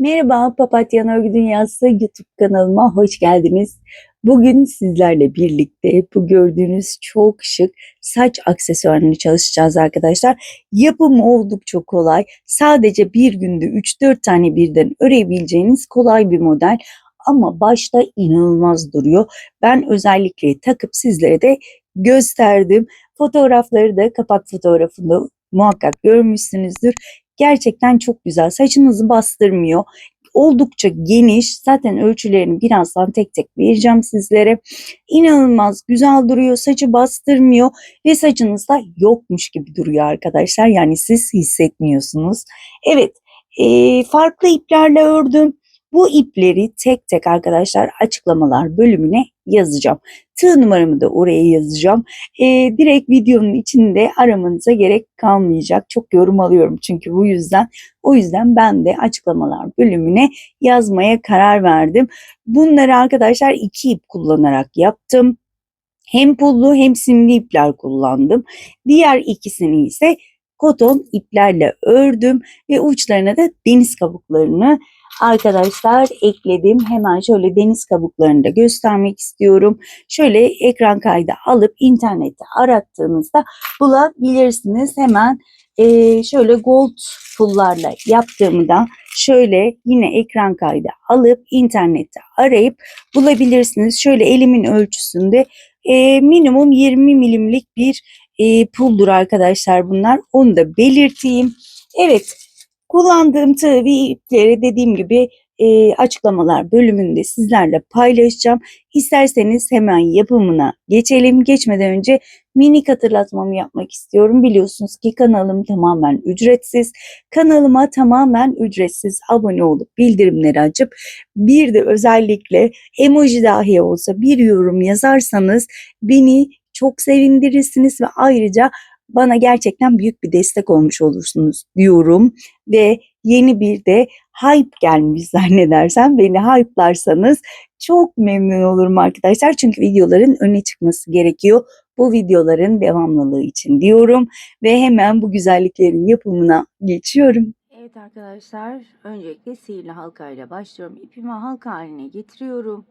Merhaba, Papatyan Örgü Dünyası YouTube kanalıma hoş geldiniz. Bugün sizlerle birlikte bu gördüğünüz çok şık saç aksesuarını çalışacağız arkadaşlar. Yapımı oldukça kolay. Sadece bir günde 3-4 tane birden örebileceğiniz kolay bir model. Ama başta inanılmaz duruyor. Ben özellikle takıp sizlere de gösterdim. Fotoğrafları da kapak fotoğrafında muhakkak görmüşsünüzdür. Gerçekten çok güzel. Saçınızı bastırmıyor. Oldukça geniş. Zaten ölçülerini birazdan tek tek vereceğim sizlere. İnanılmaz güzel duruyor. Saçı bastırmıyor ve saçınızda yokmuş gibi duruyor arkadaşlar. Yani siz hissetmiyorsunuz. Evet, farklı iplerle ördüm. Bu ipleri tek tek arkadaşlar açıklamalar bölümüne yazacağım. Tığ numaramı da oraya yazacağım. Direkt videonun içinde aramanıza gerek kalmayacak. Çok yorum alıyorum çünkü bu yüzden. O yüzden ben de açıklamalar bölümüne yazmaya karar verdim. Bunları arkadaşlar iki ip kullanarak yaptım. Hem pullu hem simli ipler kullandım. Diğer ikisini ise koton iplerle ördüm ve uçlarına da deniz kabuklarını arkadaşlar ekledim. Hemen şöyle deniz kabuklarını da göstermek istiyorum. Şöyle ekran kaydı alıp internette arattığınızda bulabilirsiniz. Hemen şöyle gold pullarla yaptığımı da şöyle yine ekran kaydı alıp internette arayıp bulabilirsiniz. Şöyle elimin ölçüsünde minimum 20 milimlik bir puldur arkadaşlar bunlar. Onu da belirteyim. Evet, kullandığım tığ ve ipleri dediğim gibi açıklamalar bölümünde sizlerle paylaşacağım. İsterseniz hemen yapımına geçelim. Geçmeden önce minik hatırlatmamı yapmak istiyorum. Biliyorsunuz ki kanalım tamamen ücretsiz. Kanalıma tamamen ücretsiz abone olup bildirimleri açıp bir de özellikle emoji dahi olsa bir yorum yazarsanız beni çok sevindirirsiniz ve ayrıca bana gerçekten büyük bir destek olmuş olursunuz diyorum ve yeni bir de hype gelmiş zannedersem beni hype'larsanız çok memnun olurum arkadaşlar. Çünkü videoların öne çıkması gerekiyor. Bu videoların devamlılığı için diyorum ve hemen bu güzelliklerin yapımına geçiyorum. Evet arkadaşlar, öncelikle sihirli halka ile başlıyorum. İpimi halka haline getiriyorum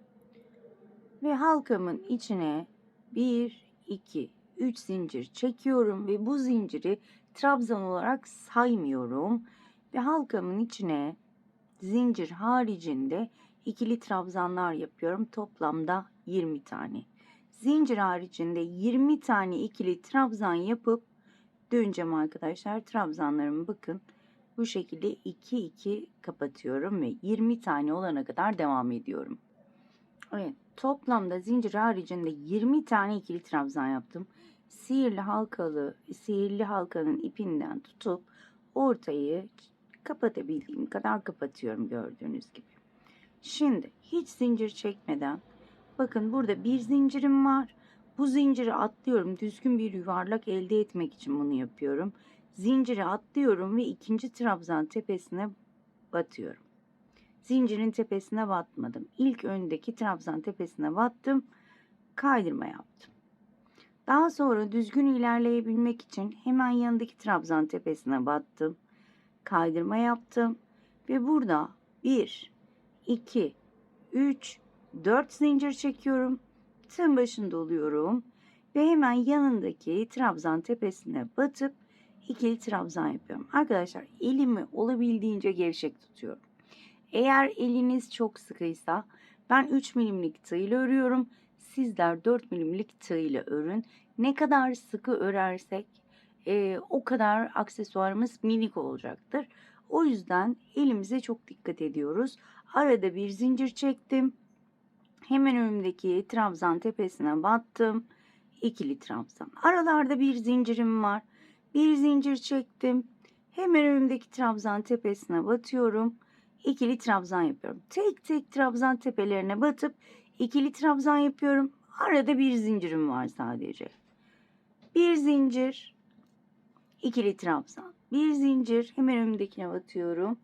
ve halkamın içine 1, 2, 3 zincir çekiyorum ve bu zinciri trabzan olarak saymıyorum ve halkamın içine zincir haricinde ikili trabzanlar yapıyorum. Toplamda 20 tane. Zincir haricinde 20 tane ikili trabzan yapıp döneceğim arkadaşlar. Trabzanlarımı bakın. Bu şekilde 2 2 kapatıyorum ve 20 tane olana kadar devam ediyorum. Evet, toplamda zincir haricinde 20 tane ikili trabzan yaptım. Sihirli halkanın ipinden tutup ortayı kapatabildiğim kadar kapatıyorum gördüğünüz gibi. Şimdi hiç zincir çekmeden bakın burada bir zincirim var. Bu zinciri atlıyorum. Düzgün bir yuvarlak elde etmek için bunu yapıyorum. Zinciri atlıyorum ve ikinci trabzan tepesine batıyorum. Zincirin tepesine batmadım. İlk öndeki trabzan tepesine battım. Kaydırma yaptım. Daha sonra düzgün ilerleyebilmek için hemen yanındaki trabzan tepesine battım. Kaydırma yaptım. Ve burada 1, 2, 3, 4 zincir çekiyorum. Tığın başında oluyorum. Ve hemen yanındaki trabzan tepesine batıp ikili trabzan yapıyorum. Arkadaşlar elimi olabildiğince gevşek tutuyorum. Eğer eliniz çok sıkıysa ben 3 milimlik tığ ile örüyorum. Sizler 4 milimlik tığ ile örün. Ne kadar sıkı örersek o kadar aksesuarımız minik olacaktır. O yüzden elimize çok dikkat ediyoruz. Arada bir zincir çektim. Hemen önümdeki trabzan tepesine battım. İkili trabzan. Aralarda bir zincirim var. Bir zincir çektim. Hemen önümdeki trabzan tepesine batıyorum. İkili trabzan yapıyorum. Tek tek trabzan tepelerine batıp ikili trabzan yapıyorum. Arada bir zincirim var sadece. Bir zincir, ikili trabzan. Bir zincir, hemen önümdekine batıyorum.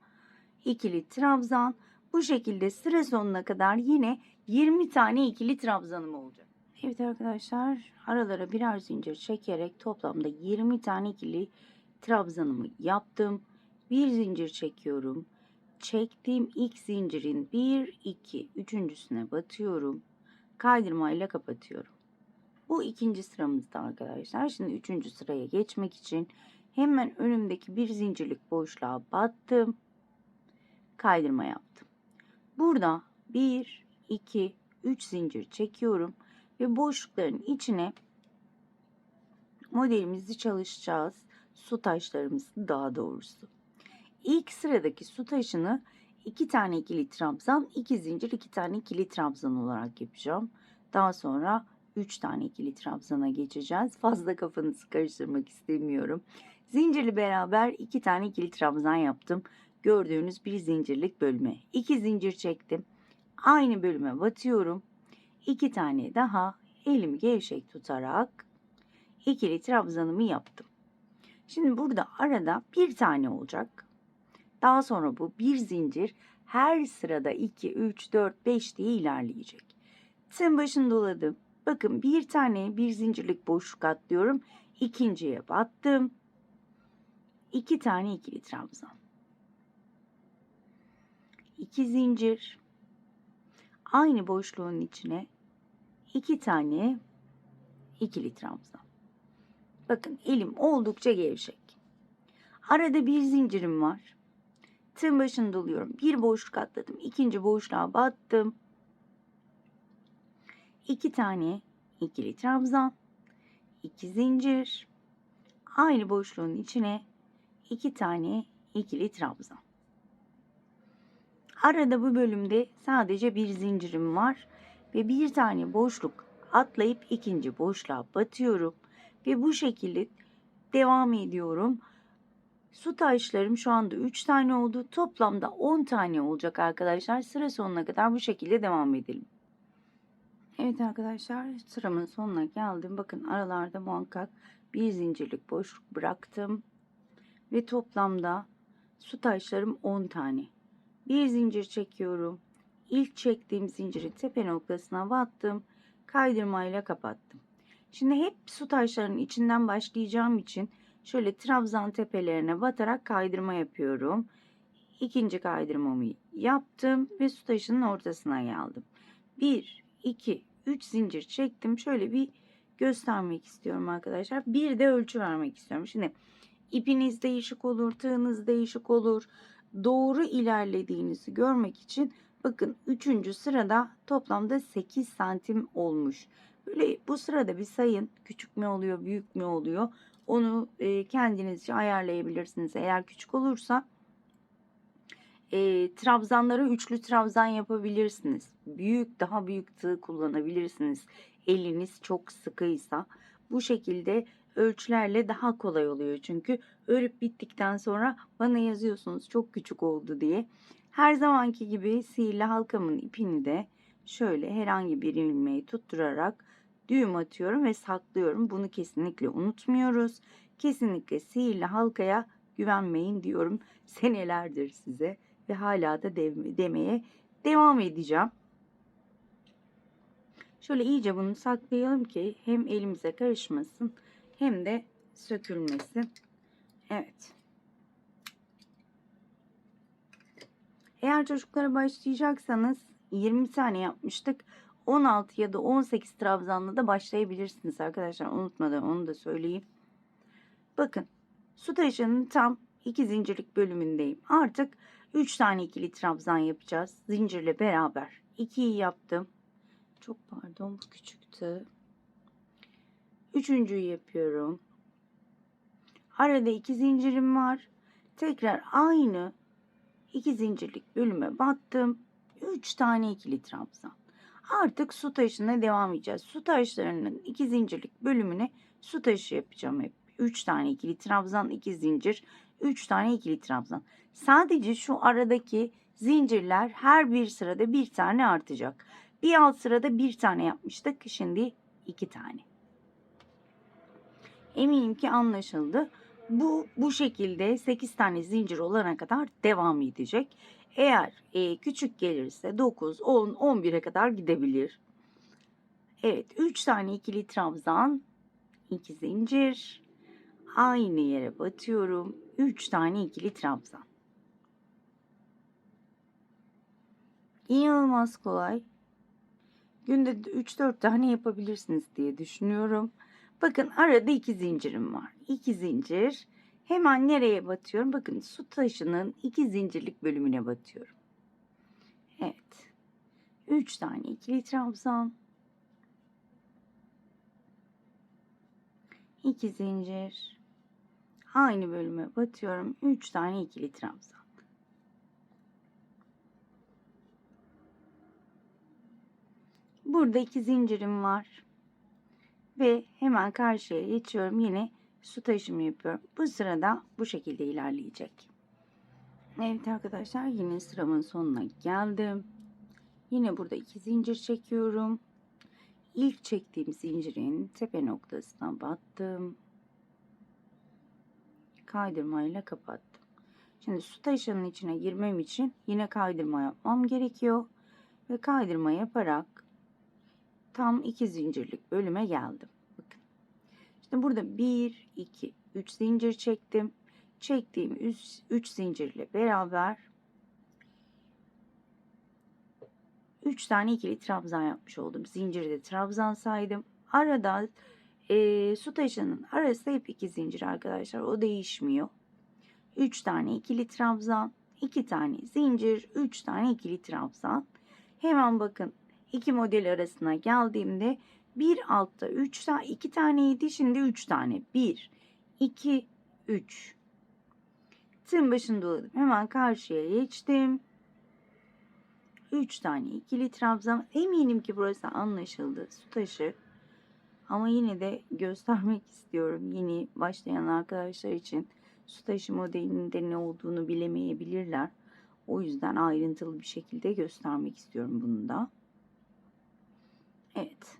İkili trabzan. Bu şekilde sıra sonuna kadar yine 20 tane ikili trabzanım olacak. Evet arkadaşlar, aralara birer zincir çekerek toplamda 20 tane ikili trabzanımı yaptım. Bir zincir çekiyorum. çektiğim ilk zincirin 1, 2, üçüncüsüne batıyorum. Kaydırmayla kapatıyorum. Bu ikinci sıramızda arkadaşlar. Şimdi üçüncü sıraya geçmek için hemen önümdeki bir zincirlik boşluğa battım. Kaydırma yaptım. Burada 1, 2, 3 zincir çekiyorum ve boşlukların içine modelimizi çalışacağız. Su taşlarımızı daha doğrusu. İlk sıradaki su taşını 2 tane ikili trabzan, 2 zincir, 2 tane ikili trabzan olarak yapacağım. Daha sonra 3 tane ikili trabzana geçeceğiz. Fazla kafanızı karıştırmak istemiyorum. Zincirli beraber 2 tane ikili trabzan yaptım. Gördüğünüz bir zincirlik bölme. 2 zincir çektim. Aynı bölüme batıyorum. 2 tane daha elimi gevşek tutarak ikili trabzanımı yaptım. Şimdi burada arada bir tane olacak. Daha sonra bu bir zincir her sırada 2, 3, 4, 5 diye ilerleyecek. Tığın başını doladım. Bakın bir tane bir zincirlik boşluk atlıyorum. İkinciye battım. 2 tane ikili trabzan. 2 zincir. Aynı boşluğun içine 2 tane ikili trabzan. Bakın elim oldukça gevşek. Arada bir zincirim var. Tığın başını doluyorum. Bir boşluk atladım. İkinci boşluğa battım. 2 tane ikili trabzan. 2 zincir. Aynı boşluğun içine 2 tane ikili trabzan. Arada bu bölümde sadece bir zincirim var. Ve bir tane boşluk atlayıp ikinci boşluğa batıyorum. Ve bu şekilde devam ediyorum. Su taşlarım şu anda 3 tane oldu. Toplamda 10 tane olacak arkadaşlar. Sıra sonuna kadar bu şekilde devam edelim. Evet arkadaşlar, sıramın sonuna geldim. Bakın aralarda muhakkak bir zincirlik boşluk bıraktım. Ve toplamda su taşlarım 10 tane. Bir zincir çekiyorum. İlk çektiğim zinciri tepe noktasına battım. Kaydırmayla kapattım. Şimdi hep su taşlarının içinden başlayacağım için şöyle trabzan tepelerine batarak kaydırma yapıyorum. İkinci kaydırmamı yaptım ve su taşının ortasına geldim. 1, 2, 3 zincir çektim. Şöyle bir göstermek istiyorum arkadaşlar. Bir de ölçü vermek istiyorum. Şimdi ipiniz değişik olur, tığınız değişik olur. Doğru ilerlediğinizi görmek için bakın 3. sırada toplamda 8 santim olmuş. Böyle bu sırada bir sayın. Küçük mü oluyor, büyük mü oluyor? Onu kendinizce ayarlayabilirsiniz. Eğer küçük olursa trabzanları üçlü trabzan yapabilirsiniz. Daha büyük tığ kullanabilirsiniz. Eliniz çok sıkıysa bu şekilde ölçülerle daha kolay oluyor. Çünkü örüp bittikten sonra bana yazıyorsunuz çok küçük oldu diye. Her zamanki gibi sihirli halkamın ipini de şöyle herhangi bir ilmeği tutturarak düğüm atıyorum ve saklıyorum. Bunu kesinlikle unutmuyoruz. Kesinlikle sihirli halkaya güvenmeyin diyorum senelerdir size. Ve hala da demeye devam edeceğim. Şöyle iyice bunu saklayalım ki hem elimize karışmasın hem de sökülmesin. Evet. Eğer çocuklara başlayacaksanız 20 tane yapmıştık. 16 ya da 18 trabzanla da başlayabilirsiniz arkadaşlar. Unutmadan onu da söyleyeyim. Bakın su taşının tam 2 zincirlik bölümündeyim. Artık 3 tane ikili trabzan yapacağız. Zincirle beraber 2'yi yaptım. Çok pardon, bu küçüktü. 3.'yü yapıyorum. Arada 2 zincirim var. Tekrar aynı 2 zincirlik bölüme battım. 3 tane ikili trabzan. Artık su taşına devam edeceğiz. Su taşlarının 2 zincirlik bölümüne su taşı yapacağım hep. 3 tane ikili trabzan, 2 zincir, 3 tane ikili trabzan. Sadece şu aradaki zincirler her bir sırada bir tane artacak. Bir alt sırada bir tane yapmıştık. Şimdi 2 tane. Eminim ki anlaşıldı. Bu şekilde 8 tane zincir olana kadar devam edecek. Eğer küçük gelirse 9, 10, 11'e kadar gidebilir. Evet, 3 tane ikili trabzan, 2 zincir, aynı yere batıyorum. 3 tane ikili trabzan. İnanılmaz kolay. Günde 3-4 tane yapabilirsiniz diye düşünüyorum. Bakın arada 2 zincirim var. 2 zincir. Hemen nereye batıyorum? Bakın su taşının 2 zincirlik bölümüne batıyorum. Evet. 3 tane ikili trabzan. 2 zincir. Aynı bölüme batıyorum. 3 tane ikili trabzan. Burada 2 zincirim var. Ve hemen karşıya geçiyorum. Yine su taşımı yapıyorum. Bu sırada bu şekilde ilerleyecek. Evet arkadaşlar, yine sıramın sonuna geldim. Yine burada 2 zincir çekiyorum. İlk çektiğim zincirin tepe noktasına battım. Kaydırmayla kapattım. Şimdi su taşının içine girmem için yine kaydırma yapmam gerekiyor. Ve kaydırma yaparak tam 2 zincirlik bölüme geldim. Bakın. Şimdi burada 1, 2, 3 zincir çektim. Çektiğim 3 zincirle beraber 3 tane ikili trabzan yapmış oldum. Zincirde trabzan saydım. Arada su taşının arası hep 2 zincir arkadaşlar. O değişmiyor. 3 tane ikili trabzan, 2 tane zincir, 3 tane ikili trabzan. Hemen bakın, iki model arasına geldiğimde bir altta 3 tane, 2 taneydi, şimdi 3 tane. 1, 2, 3. Tığın başını doladım. Hemen karşıya geçtim. 3 tane ikili trabzan. Eminim ki burası anlaşıldı. Su taşı. Ama yine de göstermek istiyorum. Yeni başlayan arkadaşlar için su taşı modelinde ne olduğunu bilemeyebilirler. O yüzden ayrıntılı bir şekilde göstermek istiyorum bunu da. Evet.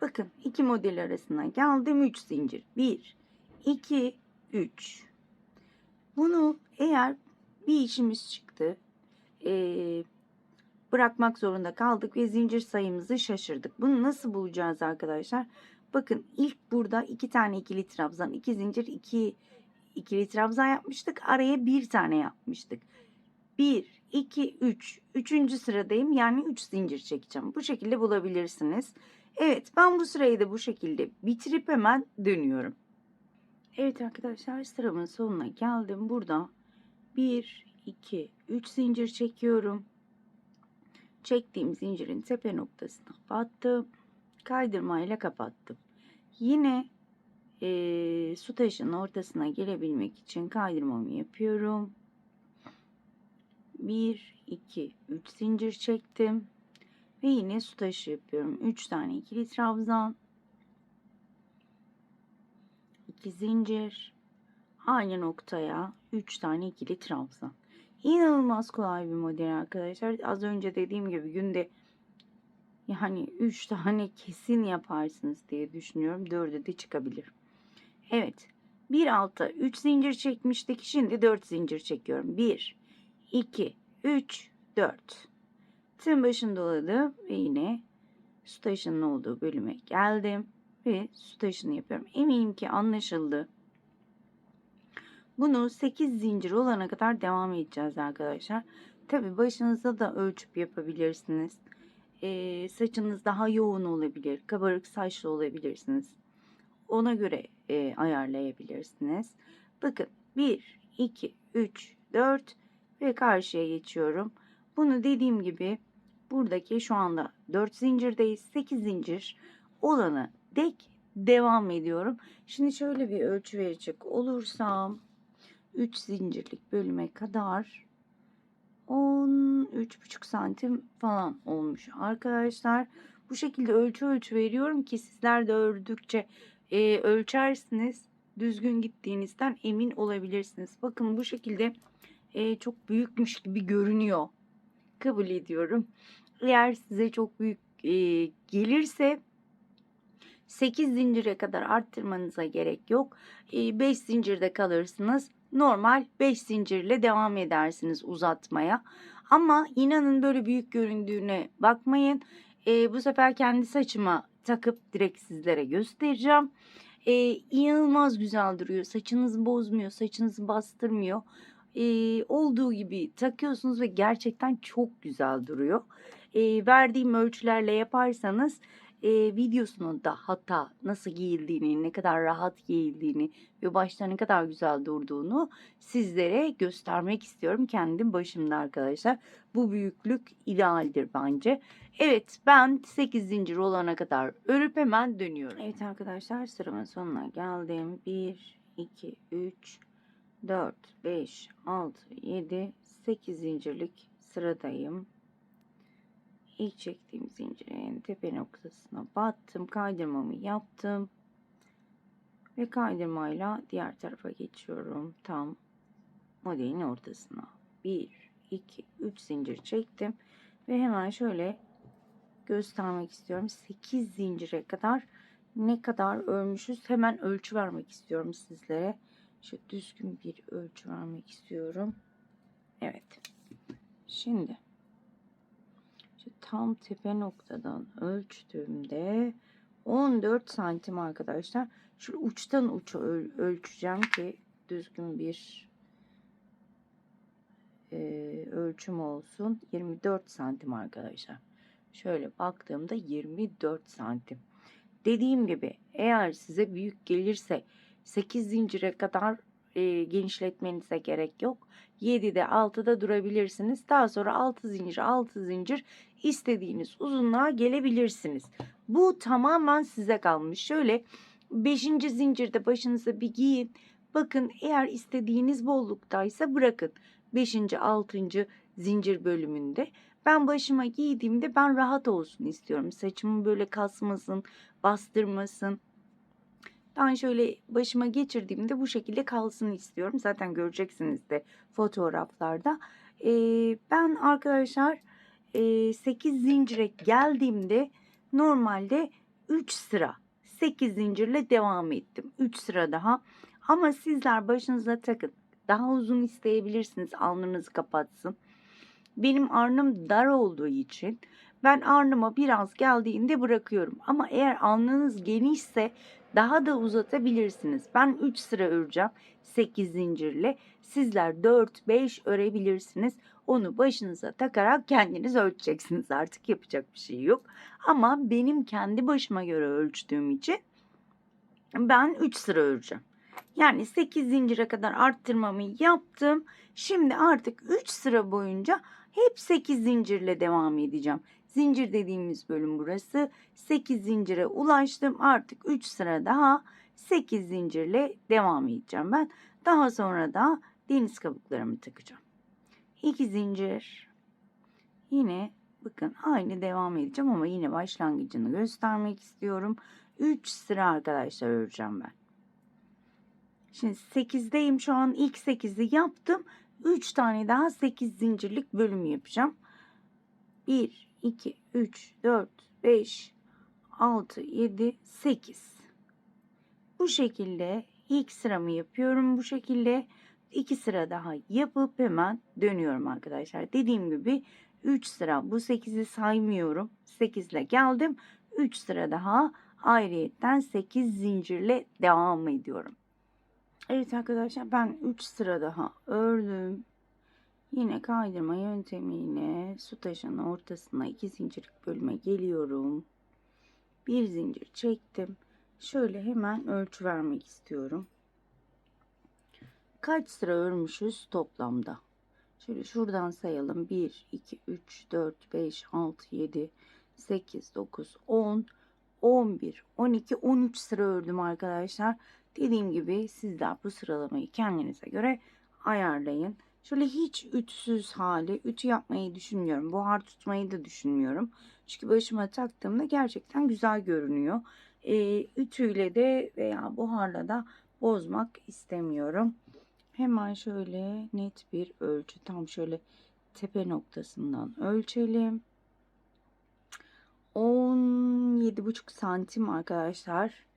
Bakın, iki model arasına geldim. 3 zincir. 1, 2, 3. Bunu eğer bir işimiz çıktı, bırakmak zorunda kaldık ve zincir sayımızı şaşırdık. Bunu nasıl bulacağız arkadaşlar? Bakın, ilk burada 2 tane ikili trabzan, 2 zincir, 2 ikili trabzan yapmıştık. Araya bir tane yapmıştık. 1, 2, 3. Üçüncü sıradayım. Yani 3 zincir çekeceğim. Bu şekilde bulabilirsiniz. Evet, ben bu sırayı da bu şekilde bitirip hemen dönüyorum. Evet arkadaşlar, sıramın sonuna geldim. Burada 1, 2, 3 zincir çekiyorum. Çektiğim zincirin tepe noktasına battım. Kaydırmayla kapattım. Yine su taşının ortasına gelebilmek için kaydırmamı yapıyorum. 1, 2, 3 zincir çektim. Ve yine su taşı yapıyorum. 3 tane ikili trabzan. 2 zincir. Aynı noktaya 3 tane ikili trabzan. İnanılmaz kolay bir model arkadaşlar. Az önce dediğim gibi günde yani 3 tane kesin yaparsınız diye düşünüyorum. 4'e de çıkabilir. Evet. Bir alta 3 zincir çekmiştik. Şimdi 4 zincir çekiyorum. 1, 2, 3, 4. Tığın başını doladım ve yine su taşının olduğu bölüme geldim. Ve su taşını yapıyorum. Eminim ki anlaşıldı. Bunu 8 zincir olana kadar devam edeceğiz arkadaşlar. Tabi başınıza da ölçüp yapabilirsiniz. Saçınız daha yoğun olabilir. Kabarık saçlı olabilirsiniz. Ona göre ayarlayabilirsiniz. Bakın 1, 2, 3, 4 ve karşıya geçiyorum. Bunu dediğim gibi buradaki şu anda 4 zincirdeyiz. 8 zincir olanı dek devam ediyorum. Şimdi şöyle bir ölçü verecek olursam 3 zincirlik bölüme kadar 13,5 santim falan olmuş arkadaşlar. Bu şekilde ölçü veriyorum ki sizler de ördükçe ölçersiniz. Düzgün gittiğinizden emin olabilirsiniz. Bakın bu şekilde çok büyükmüş gibi görünüyor. Kabul ediyorum. Eğer size çok büyük gelirse 8 zincire kadar arttırmanıza gerek yok. 5 zincirde kalırsınız. Normal 5 zincirle devam edersiniz uzatmaya. Ama inanın böyle büyük göründüğüne bakmayın. Bu sefer kendi saçıma takıp direkt sizlere göstereceğim. İnanılmaz güzel duruyor. Saçınızı bozmuyor, saçınızı bastırmıyor. olduğu gibi takıyorsunuz ve gerçekten çok güzel duruyor. Verdiğim ölçülerle yaparsanız videosunu da hatta nasıl giyildiğini, ne kadar rahat giyildiğini ve başta ne kadar güzel durduğunu sizlere göstermek istiyorum kendim başımda arkadaşlar. Bu büyüklük idealdir bence. Evet, ben 8 zincir olana kadar örüp hemen dönüyorum. Evet arkadaşlar, sıramın sonuna geldim. 1, 2, 3, 4, 5, 6, 7, 8 zincirlik sıradayım. İlk çektiğim zincirin tepe noktasına battım. Kaydırmamı yaptım. Ve kaydırmayla diğer tarafa geçiyorum. Tam modelin ortasına. 1, 2, 3 zincir çektim. Ve hemen şöyle göstermek istiyorum. 8 zincire kadar ne kadar örmüşüz hemen ölçü vermek istiyorum sizlere. Şu düzgün bir ölçü vermek istiyorum. Evet. Şimdi şu tam tepe noktadan ölçtüğümde 14 santim arkadaşlar. Şu uçtan uça ölçeceğim ki düzgün bir ölçüm olsun. 24 santim arkadaşlar. Şöyle baktığımda 24 santim. Dediğim gibi eğer size büyük gelirse 8 zincire kadar genişletmenize gerek yok. 7'de 6'da durabilirsiniz. Daha sonra 6 zincir istediğiniz uzunluğa gelebilirsiniz. Bu tamamen size kalmış. Şöyle 5. zincirde başınıza bir giyin. Bakın eğer istediğiniz bolluktaysa bırakın. 5. 6. zincir bölümünde. Ben başıma giydiğimde ben rahat olsun istiyorum. Saçımı böyle kasmasın, bastırmasın. Ben şöyle başıma geçirdiğimde bu şekilde kalsın istiyorum. Zaten göreceksiniz de fotoğraflarda. Ben arkadaşlar 8 zincire geldiğimde normalde 3 sıra 8 zincirle devam ettim. 3 sıra daha. Ama sizler başınıza takın. Daha uzun isteyebilirsiniz, alnınızı kapatsın. Benim alnım dar olduğu için ben alnıma biraz geldiğinde bırakıyorum. Ama eğer alnınız genişse daha da uzatabilirsiniz. Ben 3 sıra öreceğim 8 zincirle. Sizler 4-5 örebilirsiniz. Onu başınıza takarak kendiniz ölçeceksiniz. Artık yapacak bir şey yok. Ama benim kendi başıma göre ölçtüğüm için ben 3 sıra öreceğim. Yani 8 zincire kadar arttırmamı yaptım. Şimdi artık 3 sıra boyunca hep 8 zincirle devam edeceğim. Zincir dediğimiz bölüm burası. 8 zincire ulaştım. Artık 3 sıra daha 8 zincirle devam edeceğim ben. Daha sonra da deniz kabuklarımı takacağım. 2 zincir. Yine bakın aynı devam edeceğim ama yine başlangıcını göstermek istiyorum. 3 sıra arkadaşlar öreceğim ben. Şimdi 8'deyim şu an, ilk 8'i yaptım. 3 tane daha 8 zincirlik bölüm yapacağım. 1, 2, 3, 4, 5, 6, 7, 8. Bu şekilde ilk sıramı yapıyorum. Bu şekilde 2 sıra daha yapıp hemen dönüyorum arkadaşlar. Dediğim gibi 3 sıra, bu 8'i saymıyorum. 8 ile geldim. 3 sıra daha ayrıyetten 8 zincirle devam ediyorum. Evet arkadaşlar, ben 3 sıra daha ördüm. Yine kaydırma yöntemiyle su taşının ortasına 2 zincirlik bölüme geliyorum. Bir zincir çektim. Şöyle hemen ölçü vermek istiyorum. Kaç sıra örmüşüz toplamda? Şöyle şuradan sayalım. 1, 2, 3, 4, 5, 6, 7, 8, 9, 10, 11, 12, 13 sıra ördüm arkadaşlar. Dediğim gibi sizler bu sıralamayı kendinize göre ayarlayın. Şöyle hiç ütüsüz hali, ütü yapmayı düşünmüyorum. Buhar tutmayı da düşünmüyorum. Çünkü başıma taktığımda gerçekten güzel görünüyor. Ütüyle de veya buharla da bozmak istemiyorum. Hemen şöyle net bir ölçü, tam şöyle tepe noktasından ölçelim. 17,5 santim arkadaşlar.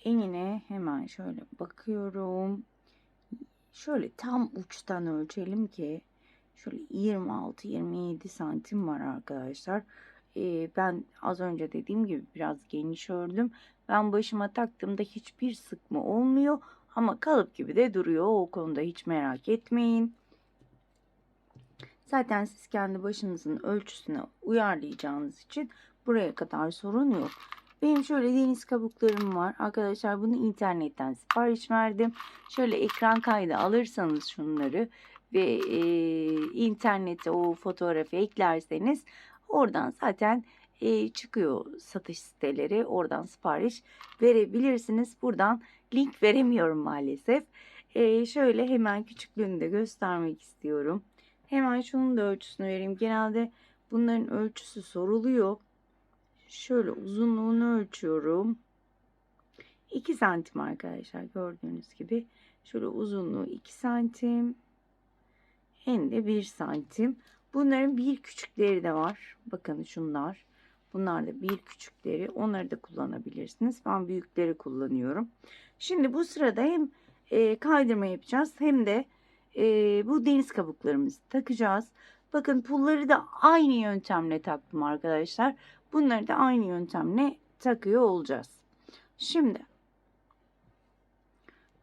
Enine hemen şöyle bakıyorum. Şöyle tam uçtan ölçelim ki şöyle 26-27 santim var arkadaşlar. Ben az önce dediğim gibi biraz geniş ördüm. Ben başıma taktığımda hiçbir sıkma olmuyor ama kalıp gibi de duruyor. O konuda hiç merak etmeyin. Zaten siz kendi başınızın ölçüsüne uyarlayacağınız için buraya kadar sorun yok. Benim şöyle deniz kabuklarım var. Arkadaşlar bunu internetten sipariş verdim. Şöyle ekran kaydı alırsanız şunları ve internete o fotoğrafı eklerseniz oradan zaten çıkıyor satış siteleri. Oradan sipariş verebilirsiniz. Buradan link veremiyorum maalesef. Şöyle hemen küçüklüğünü de göstermek istiyorum. Hemen şunun da ölçüsünü vereyim. Genelde bunların ölçüsü soruluyor. Şöyle uzunluğunu ölçüyorum. 2 santim arkadaşlar, gördüğünüz gibi. Şöyle uzunluğu 2 santim. En de 1 santim. Bunların bir küçükleri de var. Bakın şunlar. Bunlar da bir küçükleri. Onları da kullanabilirsiniz. Ben büyükleri kullanıyorum. Şimdi bu sırada hem kaydırma yapacağız hem de bu deniz kabuklarımızı takacağız. Bakın pulları da aynı yöntemle taktım arkadaşlar. Bunları da aynı yöntemle takıyor olacağız. Şimdi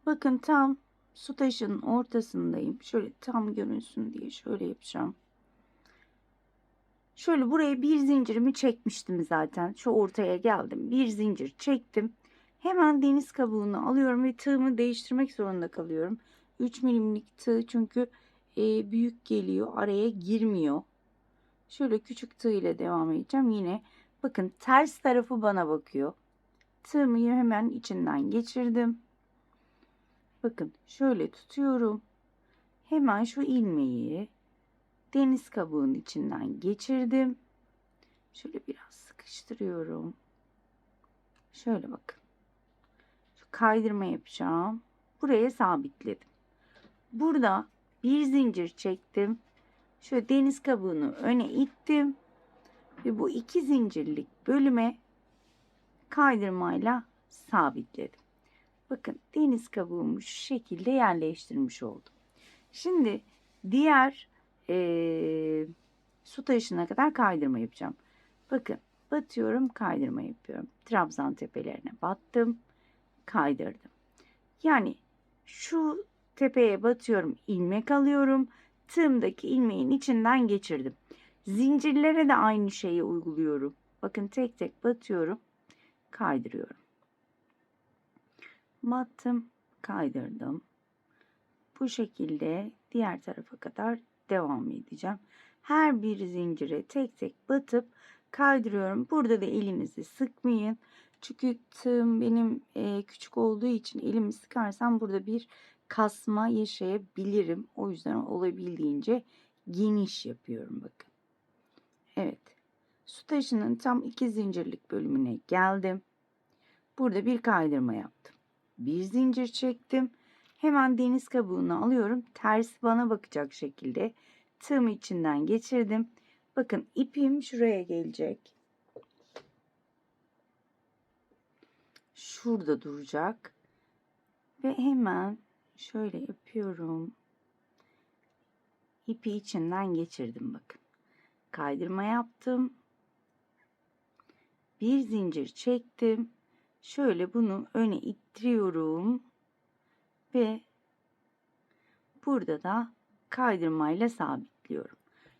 bakın tam su taşının ortasındayım. Şöyle tam görünsün diye şöyle yapacağım. Şöyle buraya bir zincirimi çekmiştim zaten. Şu ortaya geldim. Bir zincir çektim. Hemen deniz kabuğunu alıyorum ve tığımı değiştirmek zorunda kalıyorum. 3 milimlik tığ çünkü büyük geliyor. Araya girmiyor. Şöyle küçük tığ ile devam edeceğim. Yine bakın ters tarafı bana bakıyor. Tığımı hemen içinden geçirdim. Bakın şöyle tutuyorum. Hemen şu ilmeği deniz kabuğunun içinden geçirdim. Şöyle biraz sıkıştırıyorum. Şöyle bakın. Şu kaydırma yapacağım. Buraya sabitledim. Burada bir zincir çektim. Şöyle deniz kabuğunu öne ittim. Ve bu 2 zincirlik bölüme kaydırmayla sabitledim. Bakın deniz kabuğumu şu şekilde yerleştirmiş oldum. Şimdi diğer su taşına kadar kaydırma yapacağım. Bakın batıyorum, kaydırma yapıyorum. Trabzan tepelerine battım, kaydırdım. Yani şu tepeye batıyorum, ilmek alıyorum. Tığımdaki ilmeğin içinden geçirdim. Zincirlere de aynı şeyi uyguluyorum. Bakın tek tek batıyorum, kaydırıyorum. Battım, kaydırdım. Bu şekilde diğer tarafa kadar devam edeceğim. Her bir zincire tek tek batıp kaydırıyorum. Burada da elinizi sıkmayın. Çünkü tığım benim küçük olduğu için elimi sıkarsam burada bir kasma yaşayabilirim. O yüzden olabildiğince geniş yapıyorum bakın. Evet. Su taşının tam 2 zincirlik bölümüne geldim. Burada bir kaydırma yaptım. Bir zincir çektim. Hemen deniz kabuğunu alıyorum. Ters bana bakacak şekilde tığımı içinden geçirdim. Bakın ipim şuraya gelecek. Şurada duracak. Ve hemen şöyle yapıyorum. İpi içinden geçirdim bakın. Kaydırma yaptım. Bir zincir çektim. Şöyle bunu öne ittiriyorum. Ve burada da kaydırmayla sabitliyorum.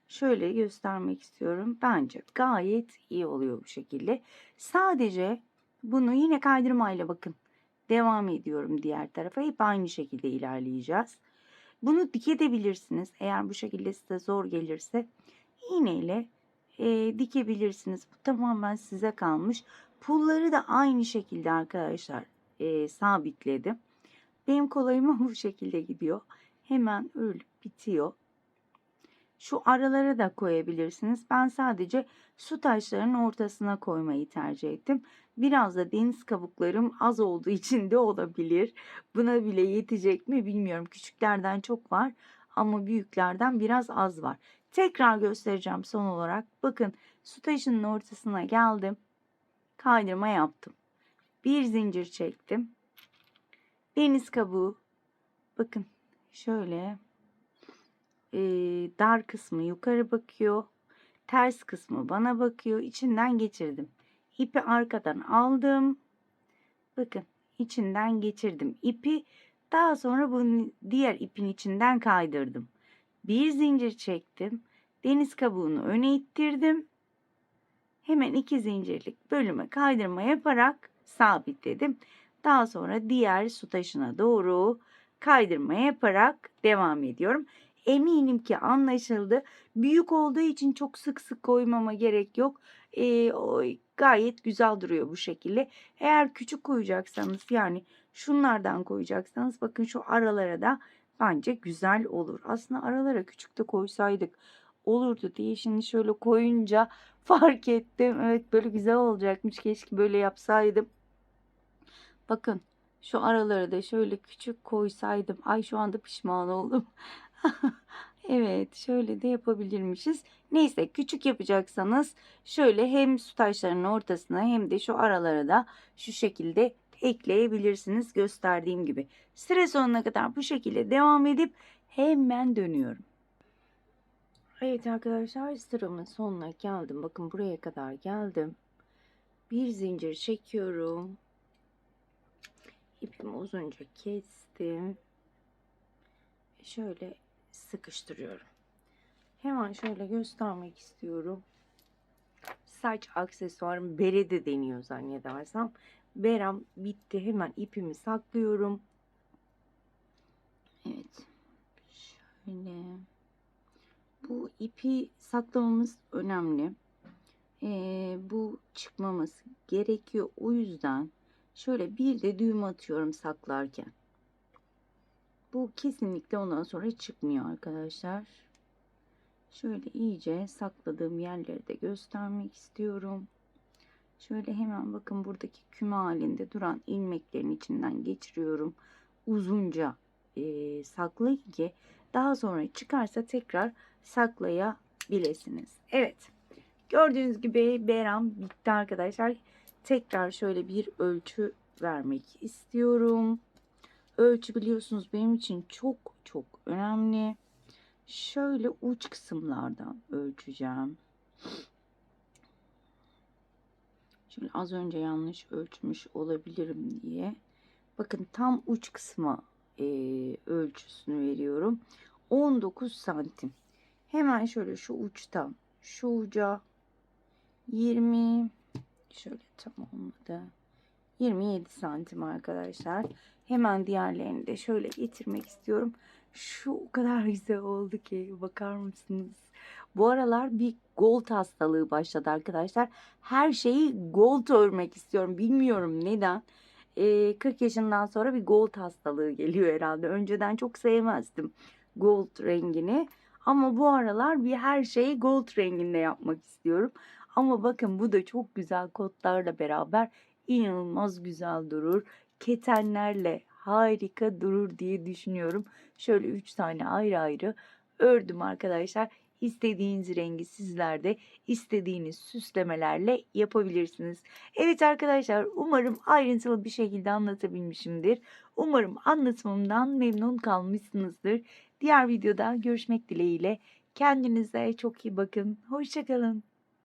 Şöyle göstermek istiyorum. Bence gayet iyi oluyor bu şekilde. Sadece bunu yine kaydırmayla bakın. Devam ediyorum diğer tarafa. Hep aynı şekilde ilerleyeceğiz. Bunu dikebilirsiniz. Eğer bu şekilde size zor gelirse iğneyle dikebilirsiniz. Bu tamamen size kalmış. Pulları da aynı şekilde arkadaşlar sabitledim. Benim kolayıma bu şekilde gidiyor. Hemen örülüp bitiyor. Şu aralara da koyabilirsiniz. Ben sadece su taşlarının ortasına koymayı tercih ettim. Biraz da deniz kabuklarım az olduğu için de olabilir. Buna bile yetecek mi bilmiyorum. Küçüklerden çok var ama büyüklerden biraz az var. Tekrar göstereceğim son olarak. Bakın su taşının ortasına geldim. Kaydırma yaptım. Bir zincir çektim. Deniz kabuğu. Bakın şöyle dar kısmı yukarı bakıyor. Ters kısmı bana bakıyor. İçinden geçirdim. İpi arkadan aldım. Bakın içinden geçirdim ipi. Daha sonra bunu diğer ipin içinden kaydırdım. Bir zincir çektim. Deniz kabuğunu öne ittirdim. Hemen 2 zincirlik bölüme kaydırma yaparak sabitledim. Daha sonra diğer su taşına doğru kaydırma yaparak devam ediyorum. Eminim ki anlaşıldı. Büyük olduğu için çok sık sık koymama gerek yok. O gayet güzel duruyor bu şekilde. Eğer küçük koyacaksanız, yani şunlardan koyacaksanız, bakın şu aralara da bence güzel olur. Aslında aralara küçük de koysaydık olurdu diye şimdi şöyle koyunca fark ettim. Evet, böyle güzel olacakmış. Keşke böyle yapsaydım. Bakın şu araları da şöyle küçük koysaydım. Ay, şu anda pişman oldum. Evet, şöyle de yapabilirmişiz. Neyse, küçük yapacaksanız şöyle hem su taşlarının ortasına hem de şu aralara da şu şekilde ekleyebilirsiniz gösterdiğim gibi. Sıra sonuna kadar bu şekilde devam edip hemen dönüyorum. Evet arkadaşlar, sıramın sonuna geldim. Bakın buraya kadar geldim. Bir zincir çekiyorum. İpimi uzunca kestim. Şöyle sıkıştırıyorum. Hemen şöyle göstermek istiyorum. Saç aksesuarım bere de deniyor zannedersem. Berem bitti. Hemen ipimi saklıyorum. Evet. Şöyle. Bu ipi saklamamız önemli. Bu çıkmaması gerekiyor. O yüzden şöyle bir de düğüm atıyorum saklarken. Bu kesinlikle ondan sonra çıkmıyor arkadaşlar. Şöyle iyice sakladığım yerleri de göstermek istiyorum. Şöyle hemen bakın buradaki küme halinde duran ilmeklerin içinden geçiriyorum. Uzunca saklayın ki daha sonra çıkarsa tekrar saklayabilirsiniz. Evet. Gördüğünüz gibi Beram bitti arkadaşlar. Tekrar şöyle bir ölçü vermek istiyorum. Ölçü biliyorsunuz benim için çok çok önemli. Şöyle uç kısımlardan ölçeceğim. Şöyle az önce yanlış ölçmüş olabilirim diye. Bakın tam uç kısma ölçüsünü veriyorum. 19 santim. Hemen şöyle şu uçtan şu uca 20, şöyle tam olmadı, 27 santim arkadaşlar. Hemen diğerlerini de şöyle getirmek istiyorum. Şu o kadar güzel oldu ki, bakar mısınız? Bu aralar bir gold hastalığı başladı arkadaşlar. Her şeyi gold örmek istiyorum. Bilmiyorum neden. 40 yaşından sonra bir gold hastalığı geliyor herhalde. Önceden çok sevmezdim gold rengini. Ama bu aralar bir her şeyi gold renginde yapmak istiyorum. Ama bakın bu da çok güzel kotlarla beraber inanılmaz güzel durur. Ketenlerle harika durur diye düşünüyorum. Şöyle 3 tane ayrı ayrı ördüm arkadaşlar. İstediğiniz rengi sizler de istediğiniz süslemelerle yapabilirsiniz. Evet arkadaşlar, umarım ayrıntılı bir şekilde anlatabilmişimdir. Umarım anlatımımdan memnun kalmışsınızdır. Diğer videoda görüşmek dileğiyle. Kendinize çok iyi bakın. Hoşça kalın.